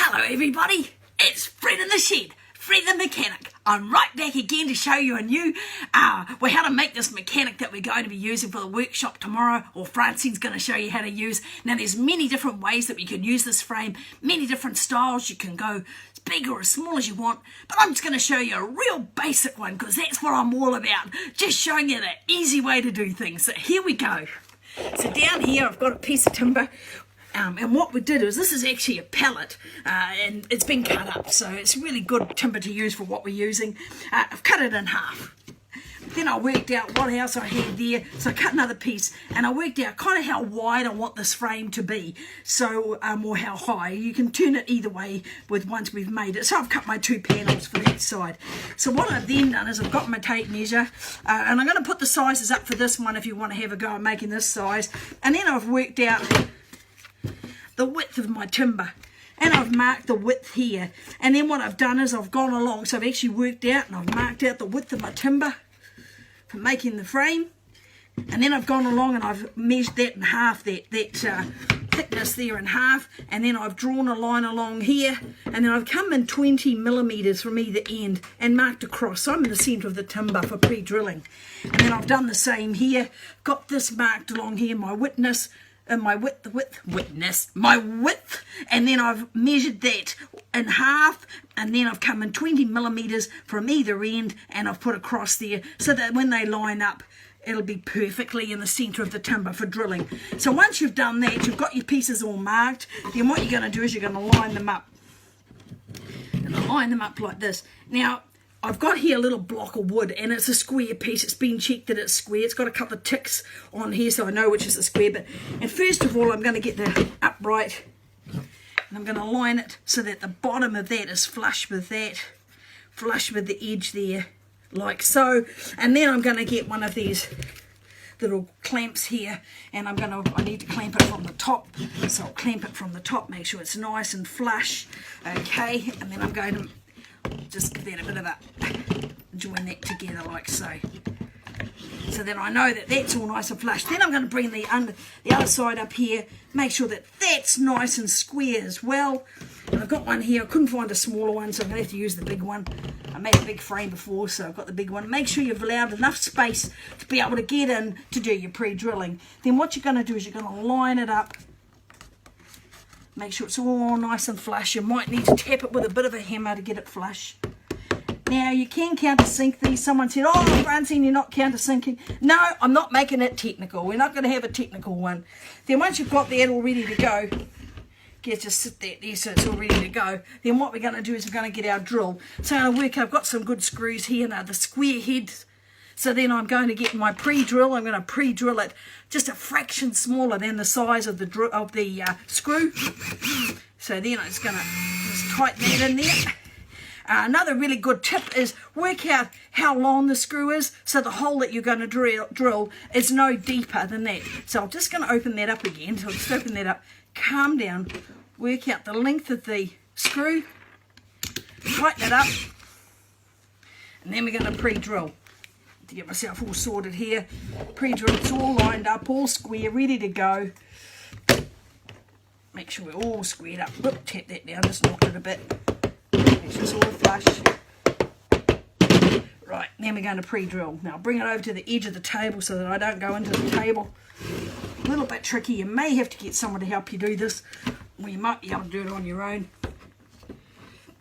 Hello everybody, it's Fred in the shed, Fred the mechanic. I'm right back again to show you a new, how to make this mechanic that we're going to be using for the workshop tomorrow, or Francine's going to show you how to use. Now there's many different ways that we can use this frame, many different styles. You can go as big or as small as you want, but I'm just going to show you a real basic one because that's what I'm all about, just showing you the easy way to do things. So here we go. So down here I've got a piece of timber. And what we did is, this is actually a pallet, and it's been cut up, so it's really good timber to use for what we're using. I've cut it in half. Then I worked out what else I had there, so I cut another piece, and I worked out kind of how wide I want this frame to be, so or how high. You can turn it either way with once we've made it. So I've cut my two panels for that side. So what I've then done is I've got my tape measure, and I'm going to put the sizes up for this one if you want to have a go at making this size. And then I've worked out the width of my timber, and I've marked the width here. And then what I've done is I've gone along, so I've actually worked out and I've marked out the width of my timber for making the frame, and then I've gone along and I've measured that in half, that thickness there in half, and then I've drawn a line along here, and then I've come in 20 millimeters from either end and marked across, so I'm in the center of the timber for pre-drilling. And then I've done the same here, got this marked along here, my width, and then I've measured that in half, and then I've come in 20 millimeters from either end, and I've put across there so that when they line up, it'll be perfectly in the center of the timber for drilling. So once you've done that, you've got your pieces all marked, then what you're going to do is you're going to line them up, and I line them up like this. Now I've got here a little block of wood, and it's a square piece. It's been checked that it's square. It's got a couple of ticks on here, so I know which is a square bit. And first of all, I'm going to get the upright, and I'm going to line it so that the bottom of that is flush with that, flush with the edge there, like so. And then I'm going to get one of these little clamps here, and I need to clamp it from the top, so I'll clamp it from the top, make sure it's nice and flush. Okay, and then I'm going to just give that a bit of a join that together like so. So then I know that that's all nice and flush. Then I'm going to bring the other side up here, make sure that that's nice and square as well. And I've got one here. I couldn't find a smaller one, so I'm going to have to use the big one. I made a big frame before, so I've got the big one. Make sure you've allowed enough space to be able to get in to do your pre-drilling. Then what you're going to do is you're going to line it up. Make sure it's all nice and flush. You might need to tap it with a bit of a hammer to get it flush. Now you can countersink these. Someone said, oh Francine, you're not countersinking. No, I'm not making it technical. We're not going to have a technical one. Then once you've got that all ready to go, just sit that there so it's all ready to go. Then what we're going to do is we're going to get our drill. So I've got some good screws here now, the square heads. So then I'm going to get my pre-drill. I'm going to pre-drill it just a fraction smaller than the size of the screw. So then I'm just going to just tighten that in there. Another really good tip is work out how long the screw is, so the hole that you're going to drill is no deeper than that. So I'm just going to open that up again. So I'll just open that up, calm down, work out the length of the screw, tighten it up, and then we're going to pre-drill. To get myself all sorted here, pre-drill, it's all lined up, all square, ready to go. Make sure we're all squared up. Whoop, tap that down, just knocked it a bit. Make sure it's all flush. Right, then we're going to pre-drill. Now bring it over to the edge of the table so that I don't go into the table. A little bit tricky. You may have to get someone to help you do this, or you might be able to do it on your own.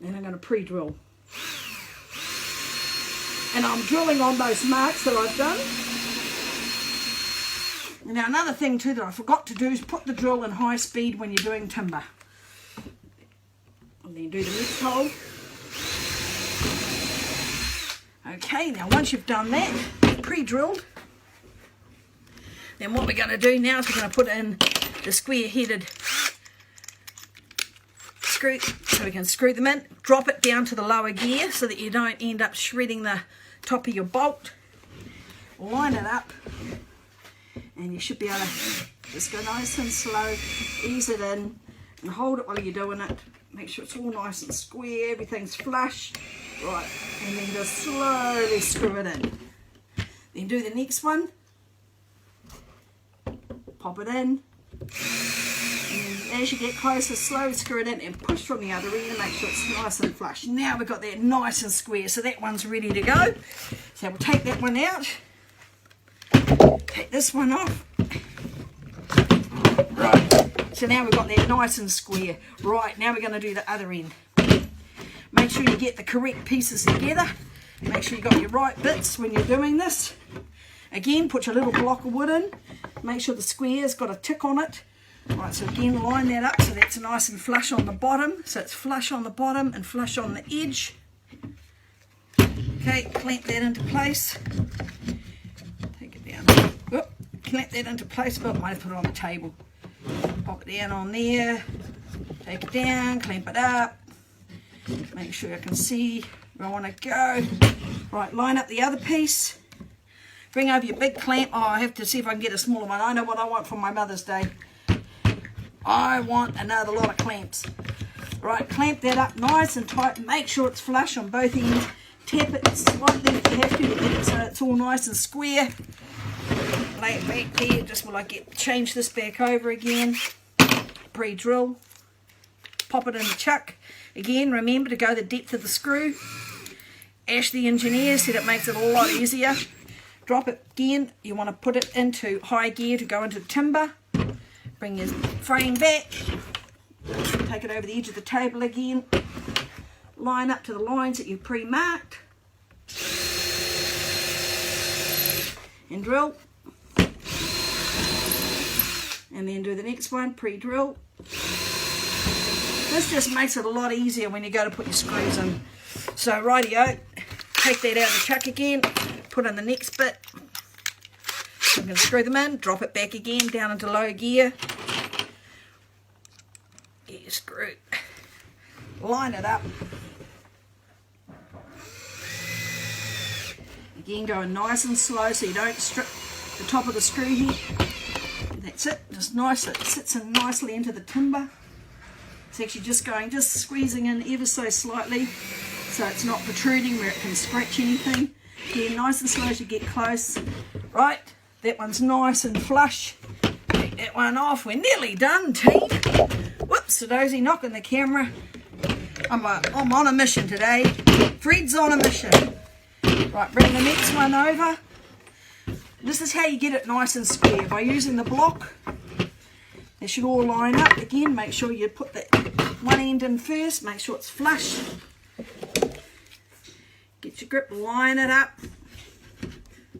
Then I'm going to pre-drill. And I'm drilling on those marks that I've done. Now another thing too that I forgot to do is put the drill in high speed when you're doing timber. And then do the next hole. Okay, now once you've done that, pre-drilled, then what we're going to do now is we're going to put in the square-headed screw, so we can screw them in, drop it down to the lower gear so that you don't end up shredding the top of your bolt. Line it up, and you should be able to just go nice and slow, ease it in, and hold it while you're doing it. Make sure it's all nice and square, everything's flush. Right, and then just slowly screw it in. Then do the next one. Pop it in. And then As you get closer, slowly screw it in and push from the other end and make sure it's nice and flush. Now we've got that nice and square, so that one's ready to go. So we'll take that one out, take this one off. Right, so now we've got that nice and square. Right, now we're going to do the other end. Make sure you get the correct pieces together. Make sure you got your right bits when you're doing this. Again, put your little block of wood in. Make sure the square's got a tick on it. Right, so again, line that up so that's nice and flush on the bottom. So it's flush on the bottom and flush on the edge. Okay, clamp that into place. Take it down. Whoop, clamp that into place. Oh, I might have put it on the table. Pop it down on there. Take it down, clamp it up. Make sure I can see where I want to go. Right, line up the other piece. Bring over your big clamp. Oh, I have to see if I can get a smaller one. I know what I want for my Mother's Day. I want another lot of clamps. Right, clamp that up nice and tight. Make sure it's flush on both ends. Tap it slightly if you have to get it so it's all nice and square. Lay it back there just while I change this back over again. Pre-drill. Pop it in the chuck. Again, remember to go the depth of the screw. Ash the engineer said it makes it a lot easier. Drop it again. You want to put it into high gear to go into timber. Bring your frame back. Take it over the edge of the table again. Line up to the lines that you've pre-marked. And drill. And then do the next one, pre-drill. This just makes it a lot easier when you go to put your screws in. So rightio, take that out of the chuck again, put in the next bit. I'm going to screw them in, drop it back again down into low gear. Get your screw, line it up. Again, going nice and slow so you don't strip the top of the screw here. That's it, just nice, it sits in nicely into the timber. It's actually just squeezing in ever so slightly so it's not protruding where it can scratch anything. Again, nice and slow as you get close. Right, that one's nice and flush. Take that one off, we're nearly done, team. Whoops, Sadozi knocking the camera. I'm on a mission today. Fred's on a mission. Right, bring the next one over. This is how you get it nice and square, by using the block. They should all line up. Again, make sure you put that one end in first, make sure it's flush. Get your grip, line it up,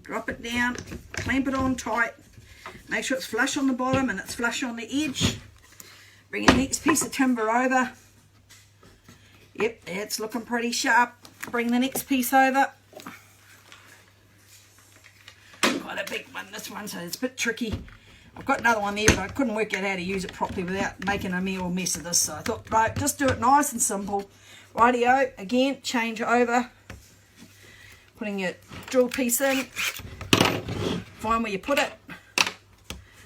drop it down, clamp it on tight. Make sure it's flush on the bottom and it's flush on the edge. Bring your next piece of timber over. Yep, it's looking pretty sharp. Bring the next piece over. Quite a big one, this one, so it's a bit tricky. I've got another one there, but I couldn't work out how to use it properly without making a real mess of this. So I thought, right, just do it nice and simple. Rightio, again, change over. Putting your drill piece in. Find where you put it.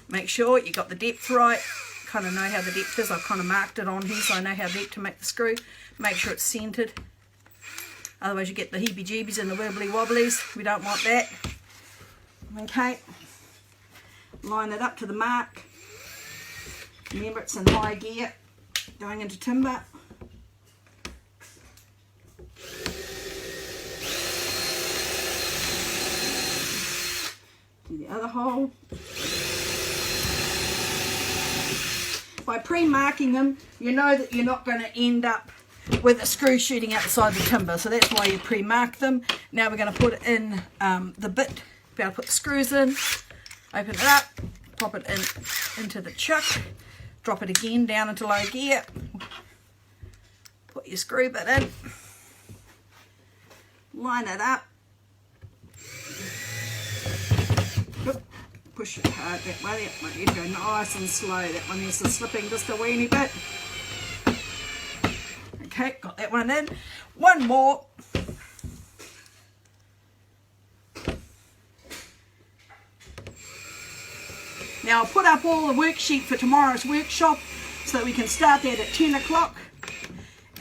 Make sure you got the depth right. Kind of know how the depth is. I've kind of marked it on here so I know how deep to make the screw. Make sure it's centered. Otherwise you get the heebie-jeebies and the wibbly-wobblies. We don't want that. Okay. Line it up to the mark. Remember it's in high gear, going into timber. Do the other hole. By pre-marking them, you know that you're not going to end up with a screw shooting outside the timber, so that's why you pre-mark them. Now we're going to put in the bit, be able to put the screws in. Open it up, pop it into the chuck, drop it again down into low gear, put your screw bit in, line it up, push it hard that way, you go nice and slow, that one is slipping just a weeny bit. Okay, got that one in, one more. Now I'll put up all the worksheet for tomorrow's workshop so that we can start that at 10 o'clock.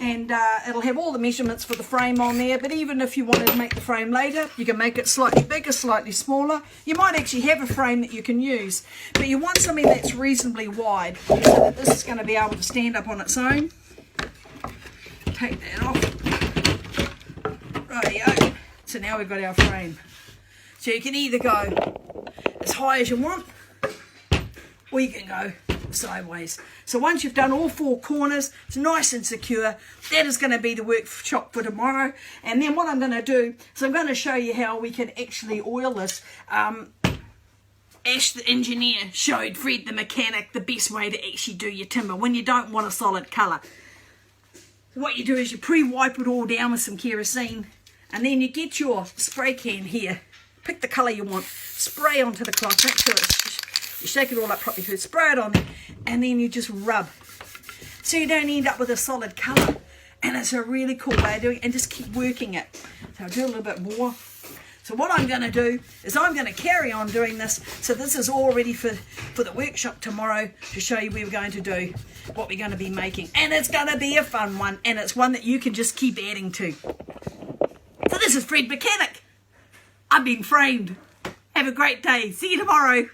and it'll have all the measurements for the frame on there. But even if you wanted to make the frame later, you can make it slightly bigger, slightly smaller. You might actually have a frame that you can use, but you want something that's reasonably wide so that this is going to be able to stand up on its own. Take that off. Rightio. So now we've got our frame. So you can either go as high as you want, or you can go sideways. So once you've done all four corners, it's nice and secure. That is going to be the workshop for tomorrow. And then what I'm going to do is I'm going to show you how we can actually oil this. Ash the engineer showed Fred the mechanic the best way to actually do your timber when you don't want a solid colour. So what you do is you pre-wipe it all down with some kerosene, and then you get your spray can here. Pick the colour you want, spray onto the cloth, make sure you shake it all up properly first, spray it on there, and then you just rub. So you don't end up with a solid colour. And it's a really cool way of doing it, and just keep working it. So I'll do a little bit more. So what I'm going to do is I'm going to carry on doing this. So this is all ready for the workshop tomorrow to show you where we're going to do, what we're going to be making. And it's going to be a fun one, and it's one that you can just keep adding to. So this is Fred Mechanic. I've been framed. Have a great day. See you tomorrow.